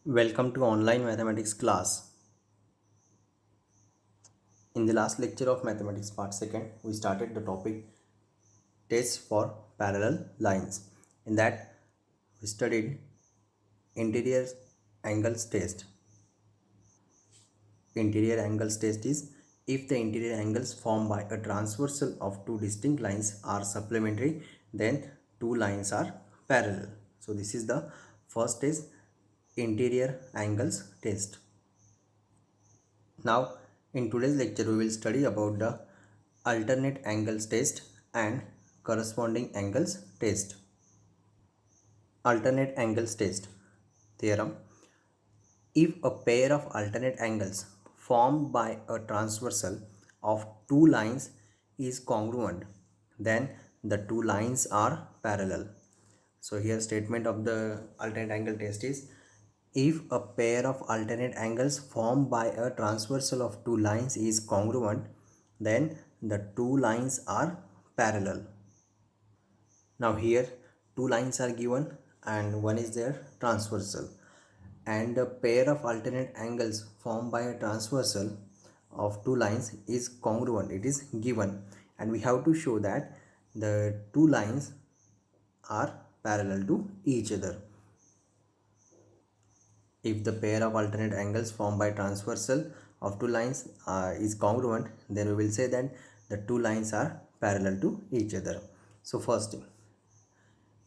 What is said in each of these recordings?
Welcome to online mathematics class. In the last lecture of mathematics part 2nd, we started the topic tests for parallel lines. In that, we studied interior angles test. Interior angles test is if the interior angles formed by a transversal of two distinct lines are supplementary, then two lines are parallel. So this is the first test, interior angles test. Now, in today's lecture, we will study about the alternate angles test and corresponding angles test. Alternate angles test theorem. If a pair of alternate angles formed by a transversal of two lines is congruent, then the two lines are parallel. So here statement of the alternate angle test is if a pair of alternate angles formed by a transversal of two lines is congruent, then the two lines are parallel. Now here two lines are given and one is their transversal, and a pair of alternate angles formed by a transversal of two lines is congruent, it is given, and we have to show that the two lines are parallel to each other. If the pair of alternate angles formed by transversal of two lines is congruent, then we will say that the two lines are parallel to each other. So first,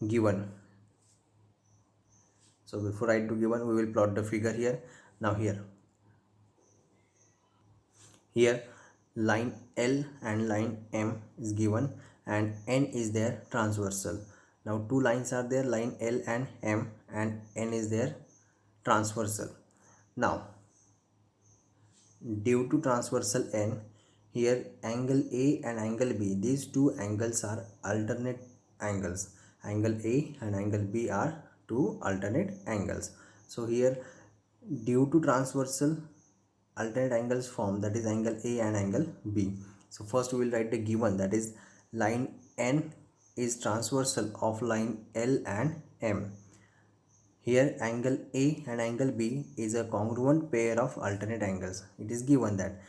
given. So before I do given, we will plot the figure here. Now here line L and line M is given and N is their transversal. Now two lines are there, line L and M, and N is their transversal. Now due to transversal N, here angle A and angle B, these two angles are alternate angles. Angle A and angle B are two alternate angles. So here due to transversal alternate angles form, that is angle A and angle B. So first we will write the given, that is line N is transversal of line L and M. Here angle A and angle B is a congruent pair of alternate angles. It is given that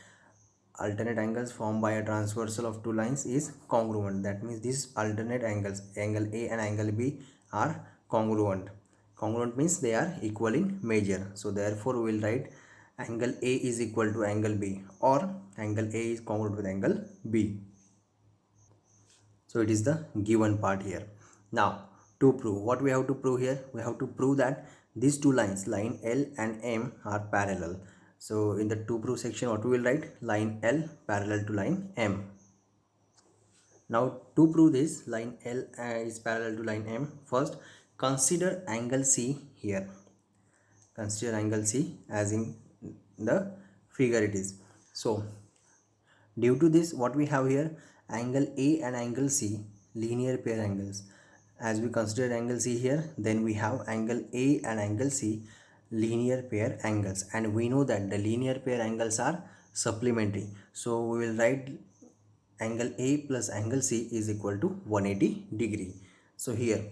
alternate angles formed by a transversal of two lines is congruent. That means these alternate angles, angle A and angle B, are congruent. Congruent means they are equal in measure. So therefore we will write angle A is equal to angle B, or angle A is congruent with angle B. So it is the given part here. Now to prove, what we have to prove here, we have to prove that these two lines, line L and M, are parallel. So in the to prove section, what we will write, line L parallel to line M. Now to prove this line L is parallel to line M, first consider angle C here. Consider angle C as in the figure it is. So due to this, what we have here, angle A and angle C, linear pair angles. As we consider angle C here, then we have angle A and angle C, linear pair angles, and we know that the linear pair angles are supplementary. So we will write angle A plus angle C is equal to 180 degree. So here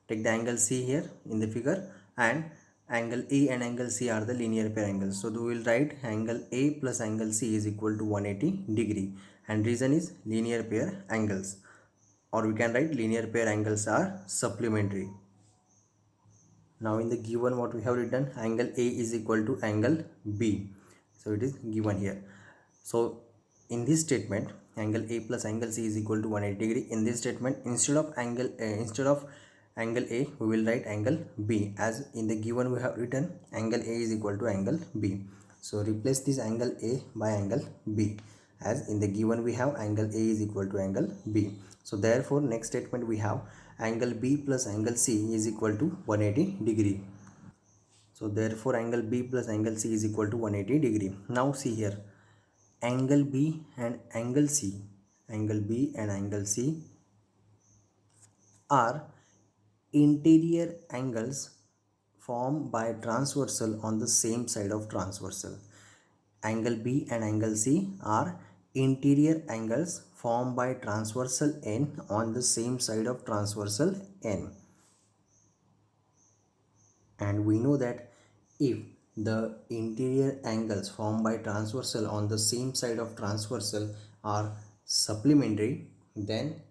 take the angle C here in the figure, and angle A and angle C are the linear pair angles. So we will write angle A plus angle C is equal to 180 degree, and reason is linear pair angles, or we can write linear pair angles are supplementary. Now in the given, what we have written, angle A is equal to angle B. So it is given here. So in this statement, angle A plus angle C is equal to 180 degree. In this statement, instead of angle A, we will write angle B, as in the given we have written angle A is equal to angle B. So replace this angle A by angle B, as in the given we have angle A is equal to angle B. So therefore next statement we have angle B plus angle C is equal to 180 degree. So therefore angle B plus angle C is equal to 180 degree. Now see here, angle B and angle C, angle B and angle C are interior angles formed by transversal on the same side of transversal. Angle B and angle C are interior angles formed by transversal N on the same side of transversal N. And we know that if the interior angles formed by transversal on the same side of transversal are supplementary, then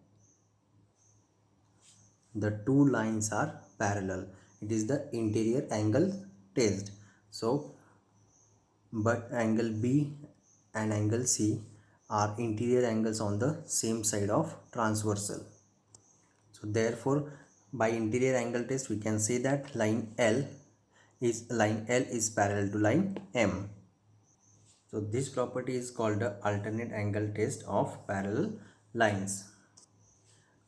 the two lines are parallel. It is the interior angle test. So but angle B and angle C are interior angles on the same side of transversal. So therefore by interior angle test we can say that line L is parallel to line M. So this property is called the alternate angle test of parallel lines.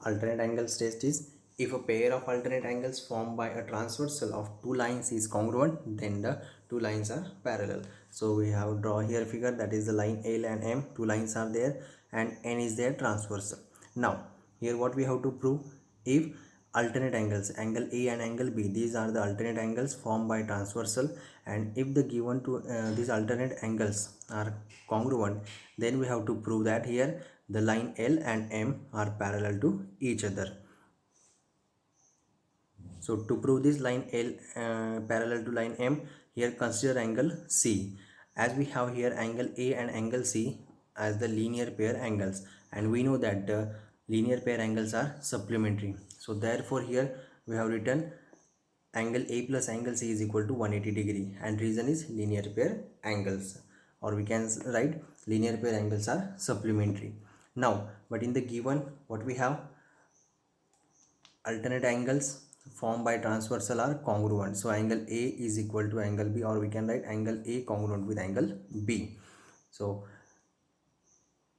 Alternate angles test is if a pair of alternate angles formed by a transversal of two lines is congruent, then the two lines are parallel. So we have draw here figure, that is the line L and M, two lines are there and N is their transversal. Now here what we have to prove, if alternate angles angle A and angle B, these are the alternate angles formed by transversal, and if the given to these alternate angles are congruent, then we have to prove that here the line L and M are parallel to each other. So to prove this line L parallel to line M, here consider angle C, as we have here angle A and angle C as the linear pair angles, and we know that the linear pair angles are supplementary. So therefore here we have written angle A plus angle C is equal to 180 degree, and reason is linear pair angles, or we can write linear pair angles are supplementary. Now but in the given what we have, alternate angles formed by transversal are congruent. So angle A is equal to angle B, or we can write angle A congruent with angle B. So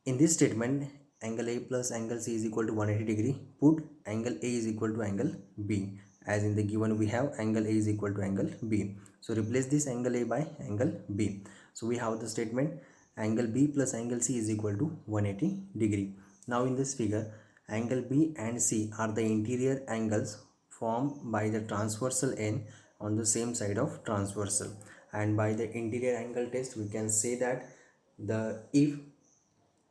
in this statement, angle A plus angle C is equal to 180 degree. Put angle A is equal to angle B. As in the given we have angle A is equal to angle B. So replace this angle A by angle B. So we have the statement angle B plus angle C is equal to 180 degree. Now in this figure, angle B and C are the interior angles formed by the transversal N on the same side of transversal. And by the interior angle test, we can say that if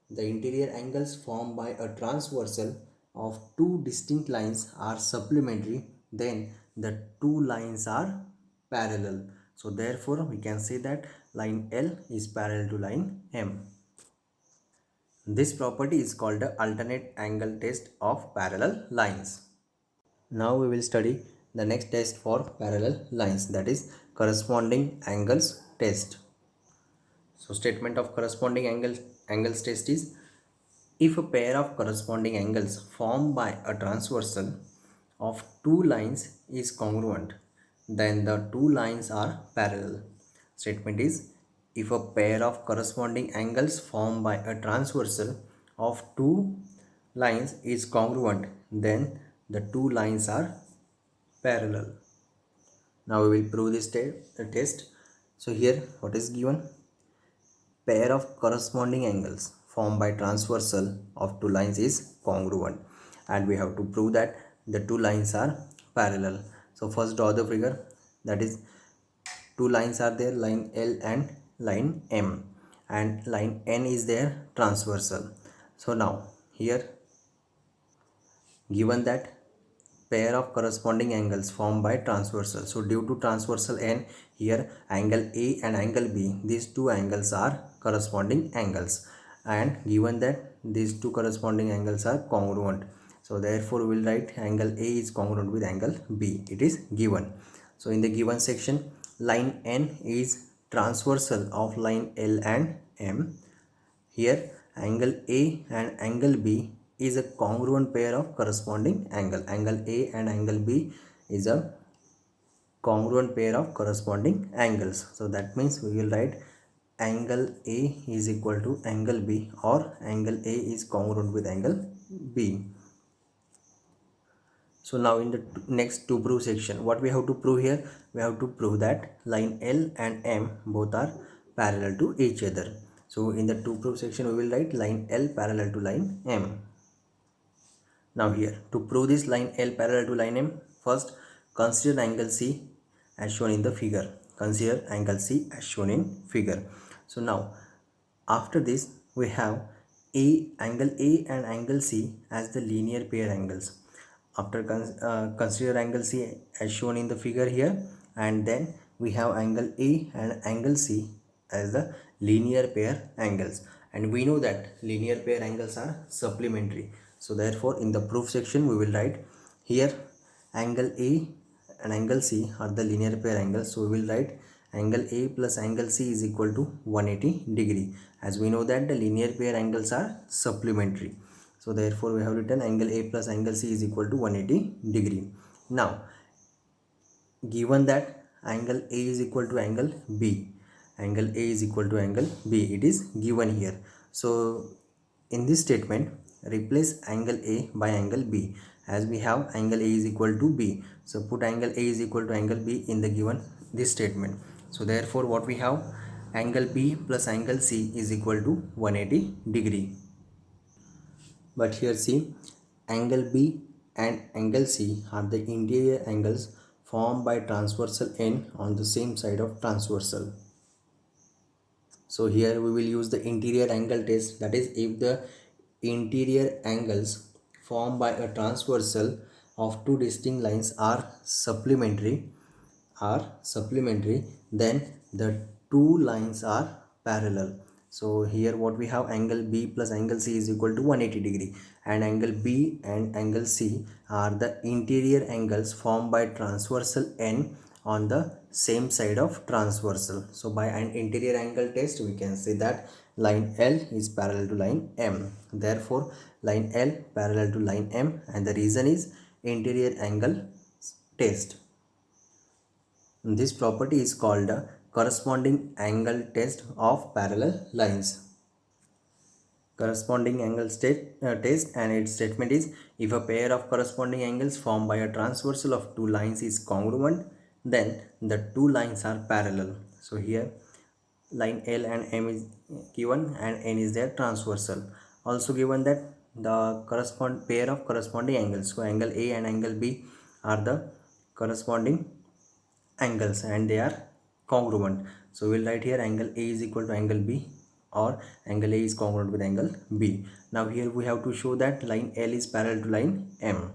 the interior angles formed by a transversal of two distinct lines are supplementary, then the two lines are parallel. So therefore we can say that line L is parallel to line M. This property is called the alternate angle test of parallel lines. Now we will study the next test for parallel lines, that is corresponding angles test. So statement of corresponding angles test is, if a pair of corresponding angles formed by a transversal of two lines is congruent, then the two lines are parallel. Statement is, if a pair of corresponding angles formed by a transversal of two lines is congruent, then the two lines are parallel. Now we will prove this test. So here what is given? Pair of corresponding angles formed by transversal of two lines is congruent, and we have to prove that the two lines are parallel. So first draw the figure, that is two lines are there, line L and line M, and line N is there transversal. So now here given that pair of corresponding angles formed by transversal, so due to transversal N, here angle A and angle B, these two angles are corresponding angles, and given that these two corresponding angles are congruent, so therefore we will write angle A is congruent with angle B. It is given. So in the given section, line N is transversal of line L and M. Here angle A and angle B is a congruent pair of corresponding angle. Angle A and angle B is a congruent pair of corresponding angles. So that means we will write angle A is equal to angle B, or angle A is congruent with angle B. So now in the next to prove section, what we have to prove here? We have to prove that line L and M both are parallel to each other. So in the to prove section, we will write line L parallel to line M. Now here, to prove this line L parallel to line M, first consider angle C as shown in the figure. Consider angle C as shown in figure. So now after this we have angle A and angle C as the linear pair angles. After consider angle C as shown in the figure here, and then we have angle A and angle C as the linear pair angles, and we know that linear pair angles are supplementary. So therefore in the proof section we will write here angle A and angle C are the linear pair angles, so we will write angle A plus angle C is equal to 180 degree, as we know that the linear pair angles are supplementary. So therefore we have written angle A plus angle C is equal to 180 degree. Now given that angle A is equal to angle B, angle A is equal to angle B, it is given here. So in this statement replace angle A by angle B, as we have angle A is equal to B, so put angle A is equal to angle B in the given this statement. So therefore what we have, angle B plus angle C is equal to 180 degree. But here see, angle B and angle C are the interior angles formed by transversal N on the same side of transversal. So here we will use the interior angle test, that is if the interior angles formed by a transversal of two distinct lines are supplementary, then the two lines are parallel. So here what we have, angle B plus angle C is equal to 180 degree, and angle B and angle C are the interior angles formed by transversal N on the same side of transversal. So by an interior angle test we can say that line L is parallel to line M, therefore line L parallel to line M, and the reason is interior angle test. This property is called the corresponding angle test of parallel lines. Corresponding angle test, and its statement is, if a pair of corresponding angles formed by a transversal of two lines is congruent, then the two lines are parallel. So here line L and M is given and N is their transversal. Also given that the pair of corresponding angles, so angle A and angle B are the corresponding angles and they are congruent. So we'll write here angle A is equal to angle B, or angle A is congruent with angle B. Now here we have to show that line L is parallel to line M.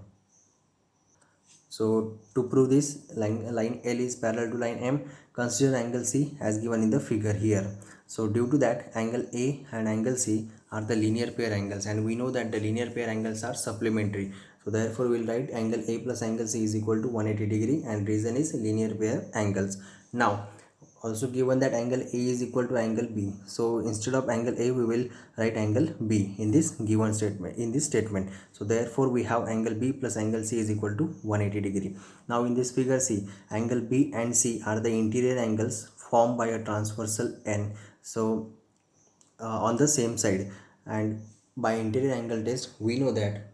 So to prove this, line L is parallel to line M, consider angle C as given in the figure here. So due to that, angle A and angle C are the linear pair angles, and we know that the linear pair angles are supplementary. So therefore we will write angle A plus angle C is equal to 180 degree, and reason is linear pair angles. Now also given that angle A is equal to angle B, so instead of angle A we will write angle B in this given statement. So therefore we have angle B plus angle C is equal to 180 degree. Now in this figure, see, angle B and C are the interior angles formed by a transversal N, so on the same side, and by interior angle test we know that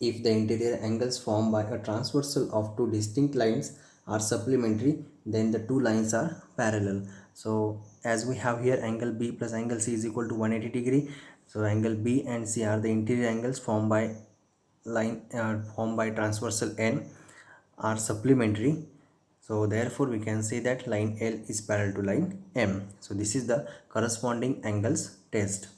if the interior angles formed by a transversal of two distinct lines are supplementary, then the two lines are parallel. So as we have here angle B plus angle C is equal to 180 degree. So angle B and C are the interior angles formed by transversal N are supplementary. So therefore we can say that line L is parallel to line M. So this is the corresponding angles test.